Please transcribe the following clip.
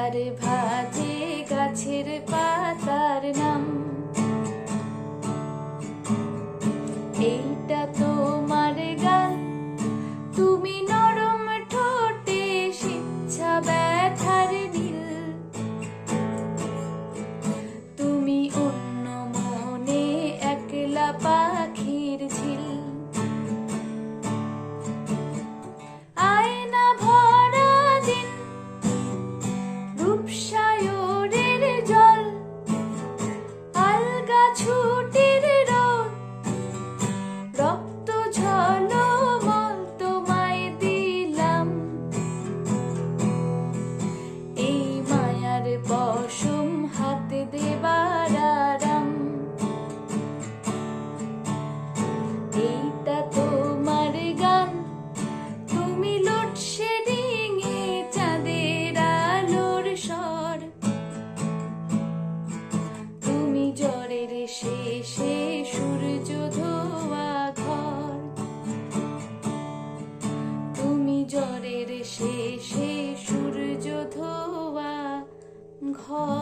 আকার ভাজে গাছের পাতার নাম। এইটা তোমার গান, তুমি নরম ঠোঁটে স্বেচ্ছা ব্যথার নীল। তুমি অন্য মনে একলা পাখির ঝিল। আয়না ভরা দিন, রূপসায়রের জল, আলগা ছুটির রোদ, রক্ত ঝলমল তোমায় দিলাম। এই মায়ার পশম হাতে দেবার আরাম। এইটা তোমার গান, তুমি লোডশেডিং এ চাঁদের আলোর স্বর। তুমি জ্বরের শেষে সূর্য ধোয়া ঘর। তুমি জ্বরের শেষে সূর্য ধোয়া ঘর।